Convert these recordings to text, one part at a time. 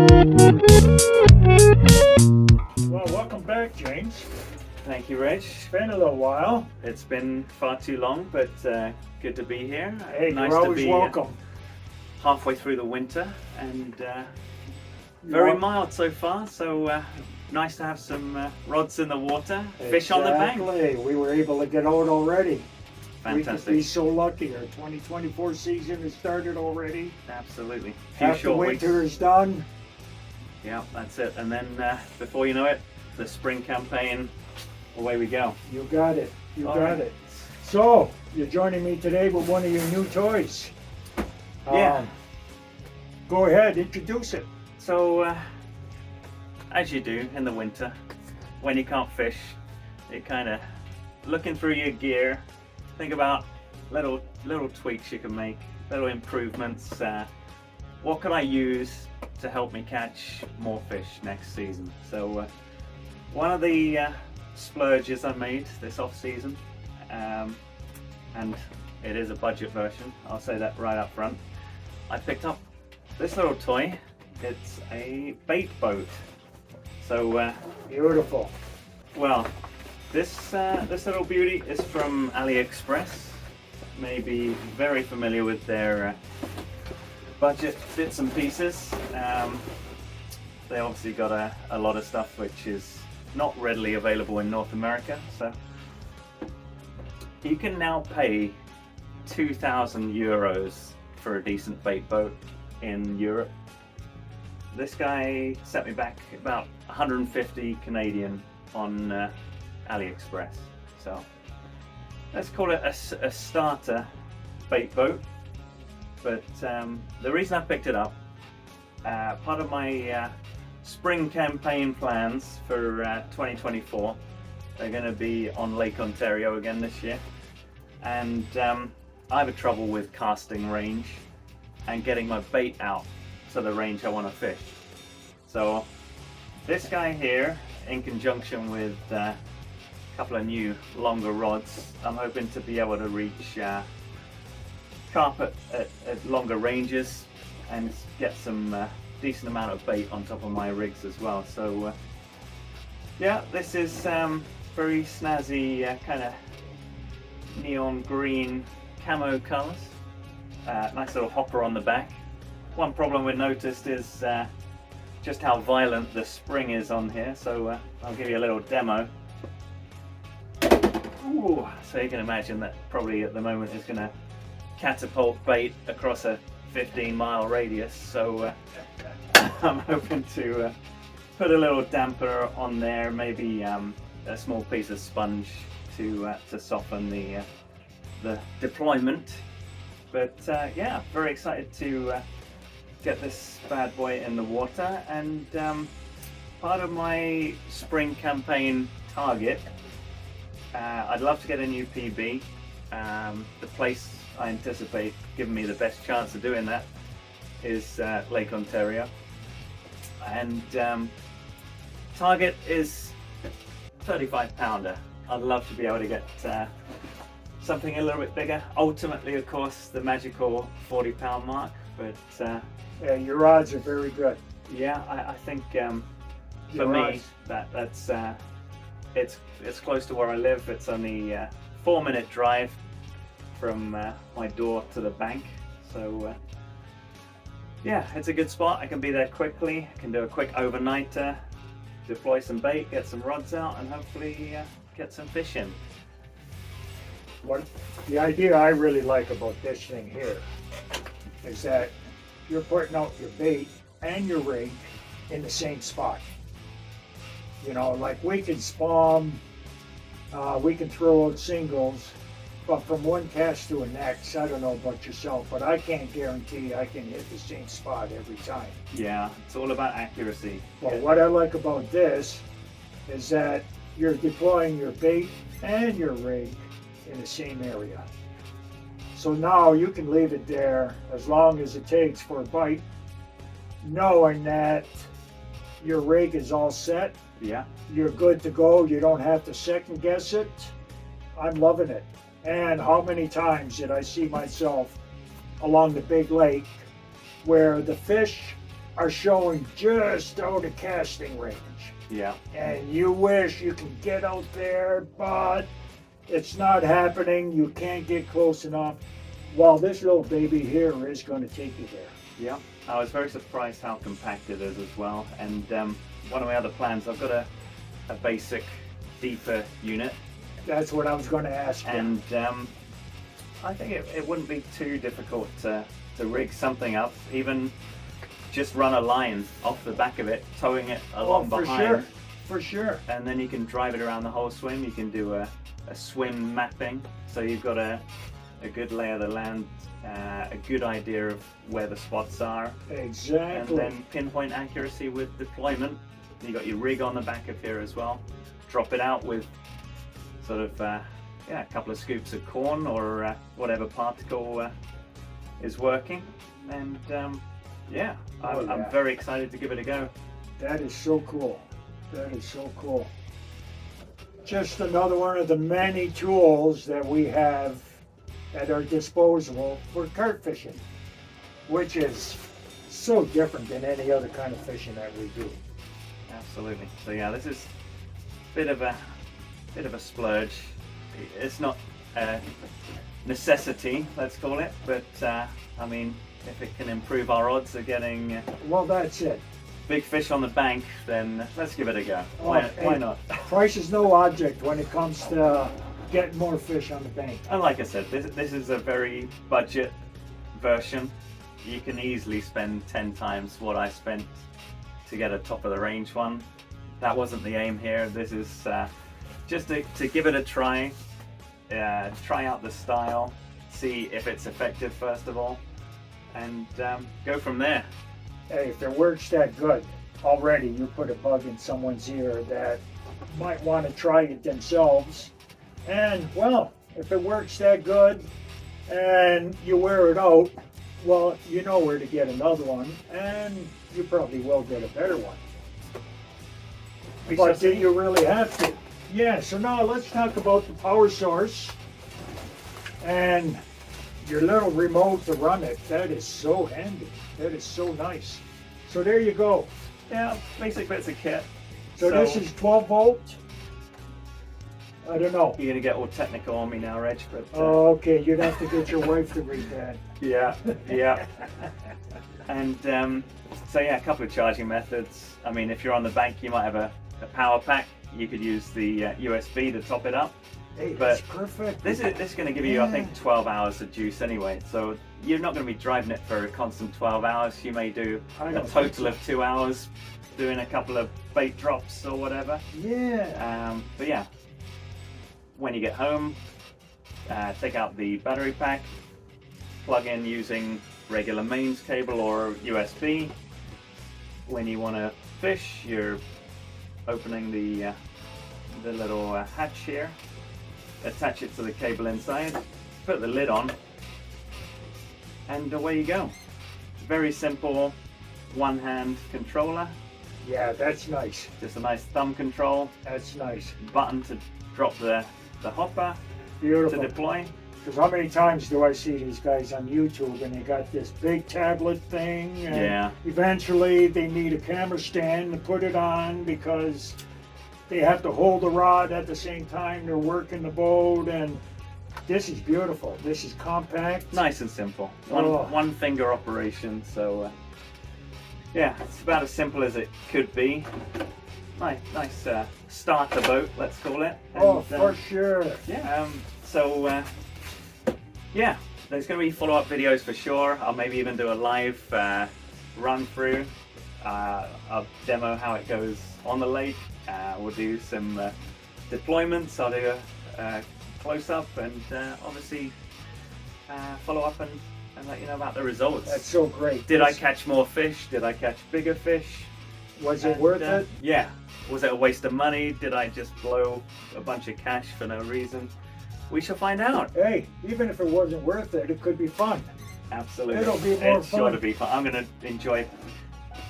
Well, welcome back, James. Thank you, Reg. It's been a little while. It's been far too long, but good to be here. Hey, nice you're to always be welcome. halfway through the winter and very mild so far. So nice to have some rods in the water, fish on the bank. Exactly. We were able to get out already. We could Fantastic. be so lucky. Our 2024 season has started already. Absolutely. Few Half the short weeks. winter is done. Yeah, that's it. And then before you know it, the spring campaign, away we go. You got it. You All got right. it. So, you're joining me today with one of your new toys. Yeah. Go ahead, introduce it. So, as you do in the winter, when you can't fish, you're kind of looking through your gear, think about little tweaks you can make, little improvements. What can I use to help me catch more fish next season? So, one of the splurges I made this off season, and it is a budget version, I'll say that right up front. I picked up this little toy. It's a bait boat. So Beautiful. well, this little beauty is from AliExpress. You may be very familiar with their budget bits and pieces. They obviously got a lot of stuff which is not readily available in North America, so you can now pay 2,000 euros for a decent bait boat in Europe. This guy sent me back about 150 Canadian on AliExpress. So let's call it a starter bait boat. But the reason I picked it up, part of my spring campaign plans for 2024, they're going to be on Lake Ontario again this year. And I have a trouble with casting range and getting my bait out to the range I want to fish. So this guy here, in conjunction with a couple of new longer rods, I'm hoping to be able to reach carp at longer ranges and get some decent amount of bait on top of my rigs as well. So yeah, this is very snazzy kind of neon green camo colors. Nice little hopper on the back. One problem we noticed is just how violent the spring is on here, so I'll give you a little demo. Ooh, so you can imagine that probably at the moment is going to catapult bait across a 15-mile radius, so I'm hoping to put a little damper on there, maybe a small piece of sponge to soften the deployment. But yeah, very excited to get this bad boy in the water. And part of my spring campaign target, I'd love to get a new PB. The place I anticipate giving me the best chance of doing that is Lake Ontario. And target is 35-pounder. I'd love to be able to get something a little bit bigger. Ultimately, of course, the magical 40-pound mark. But Yeah, your odds are very good. yeah, I think for Your me odds. that's it's close to where I live. It's only a 4-minute drive from my door to the bank. So yeah, it's a good spot. I can be there quickly. I can do a quick overnighter, deploy some bait, get some rods out, and hopefully get some fish in. The idea I really like about this thing here is that you're putting out your bait and your rig in the same spot. You know, like we can spawn, we can throw out singles, but from one cast to the next, I don't know about yourself, but I can't guarantee I can hit the same spot every time. Yeah, it's all about accuracy. Well, what I like about this is that you're deploying your bait and your rig in the same area. So now you can leave it there as long as it takes for a bite, knowing that your rig is all set, Yeah, you're good to go, you don't have to second guess it. I'm loving it. And how many times did I see myself along the big lake where the fish are showing just out of casting range. Yeah. And you wish you can get out there, but it's not happening. You can't get close enough. Well, this little baby here is going to take you there. Yeah. I was very surprised how compact it is as well. And one of my other plans, I've got a basic deeper unit, That's what I was going to ask you. and I think it wouldn't be too difficult to rig something up, even just run a line off the back of it, towing it along for behind, sure. For sure. and then you can drive it around the whole swim. You can do a swim mapping, so you've got a good lay of the land, a good idea of where the spots are, and Exactly. then pinpoint accuracy with deployment. You got your rig on the back of here as well. Drop it out with sort of a couple of scoops of corn or whatever particle is working, and Oh, I'm yeah. very excited to give it a go. That is so cool. That is so cool. Just another one of the many tools that we have at our disposal for carp fishing, which is so different than any other kind of fishing that we do. Absolutely. So yeah, this is a bit of a splurge. It's not a necessity, let's call it, but I mean, if it can improve our odds of getting Well, that's it. big fish on the bank, then let's give it a go. Oh, Why hey. not? Price is no object when it comes to getting more fish on the bank. And like I said, this is a very budget version. You can easily spend 10 times what I spent to get a top of the range one. That wasn't the aim here. This is just to give it a try, try out the style, see if it's effective first of all, and go from there. Hey, if it works that good, already you put a bug in someone's ear that might want to try it themselves. And well, if it works that good and you wear it out, well, you know where to get another one, and you probably will get a better one. But do you really have to? Yeah, so now let's talk about the power source and your little remote to run it. That is so handy. That is so nice. So there you go. Yeah, basic bits of kit. So this is 12 volt. I don't know. You're gonna get all technical on me now, Reg, but Oh, okay, you'd have to get your wife to read that. yeah. And so yeah, a couple of charging methods. I mean, if you're on the bank, you might have a power pack. You could use the USB to top it up. Hey, But that's perfect. This is going to give you, I think, 12 hours of juice anyway. So you're not going to be driving it for a constant 12 hours. You may do I a don't think total of 2 hours doing a couple of bait drops or whatever. Yeah. But yeah, when you get home, take out the battery pack, plug in using regular mains cable or USB. When you want to fish, you're opening the little hatch here, attach it to the cable inside, put the lid on, and away you go. Very simple one-hand controller, Yeah, that's nice. just a nice thumb control, That's nice. button to drop the hopper, to Beautiful. deploy. Because how many times do I see these guys on YouTube and they got this big tablet thing, and Yeah. eventually they need a camera stand to put it on because they have to hold the rod at the same time they're working the boat. And this is beautiful. This is compact. Nice and simple. Oh. One finger operation, so yeah, it's about as simple as it could be. Nice starter boat, let's call it. Oh, And, for sure. yeah. Yeah, there's going to be follow-up videos for sure. I'll maybe even do a live run through. I'll demo how it goes on the lake. We'll do some deployments. I'll do a close-up and obviously follow up and let you know about the results. That's so great. Did I catch more fish? Did I catch bigger fish? Was it And, worth it? Yeah. Was it a waste of money? Did I just blow a bunch of cash for no reason? We shall find out. Hey, even if it wasn't worth it, it could be fun. Absolutely. It'll be more It's sure fun. to be fun. I'm going to enjoy,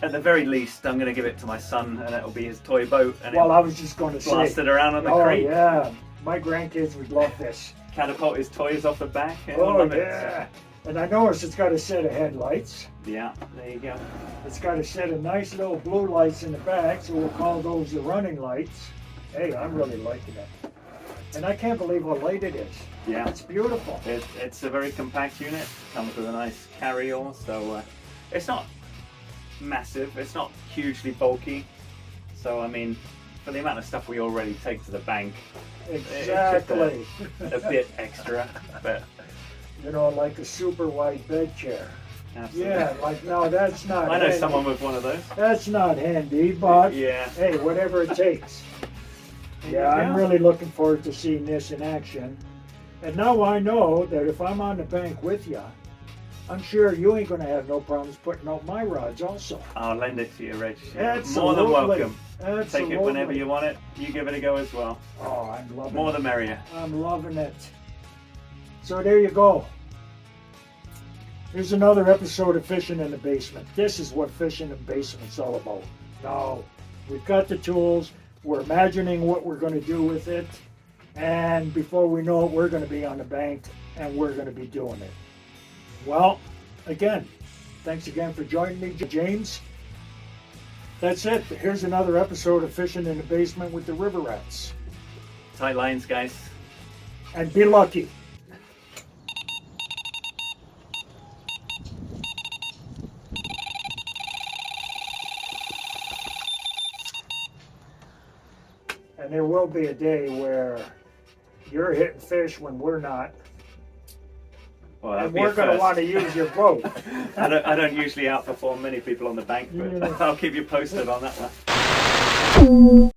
at the very least, I'm going to give it to my son and it'll be his toy boat and Well, he'll I was just going to blast say. it around on the Oh creek, yeah, my grandkids would love this. catapult his toys off the back. And Oh love it. yeah. And I noticed it's got a set of headlights. Yeah, there you go. It's got a set of nice little blue lights in the back, so we'll call those the running lights. Hey, I'm really liking it. And I can't believe how light it is. Yeah. It's beautiful. It's a very compact unit. Comes with a nice carry-all, so it's not massive. It's not hugely bulky. So I mean, for the amount of stuff we already take to the bank, Exactly. a bit extra, but You know, like a super wide bed chair. absolutely. Yeah, like, no, that's not I know handy. someone with one of those. That's not handy, but Yeah. hey, whatever it takes. There Yeah, you I'm go. really looking forward to seeing this in action. And now I know that if I'm on the bank with you, I'm sure you ain't gonna have no problems putting out my rods also. I'll lend it to you, Reg. You're Absolutely. more than welcome. Absolutely. Take it whenever you want it. You give it a go as well. Oh, I'm loving More it. the merrier. I'm loving it. So there you go. Here's another episode of Fishing in the Basement. This is what fishing in the basement's all about. Now, we've got the tools. We're imagining what we're going to do with it. And before we know it, we're going to be on the bank and we're going to be doing it. Well, again, thanks again for joining me, James. That's it. Here's another episode of Fishing in the Basement with the River Rats. Tight lines, guys. And be lucky. And there will be a day where you're hitting fish when we're not. Well, that'll And be we're a going to first. want to use your boat. I don't usually outperform many people on the bank, but Yeah. I'll keep you posted on that one.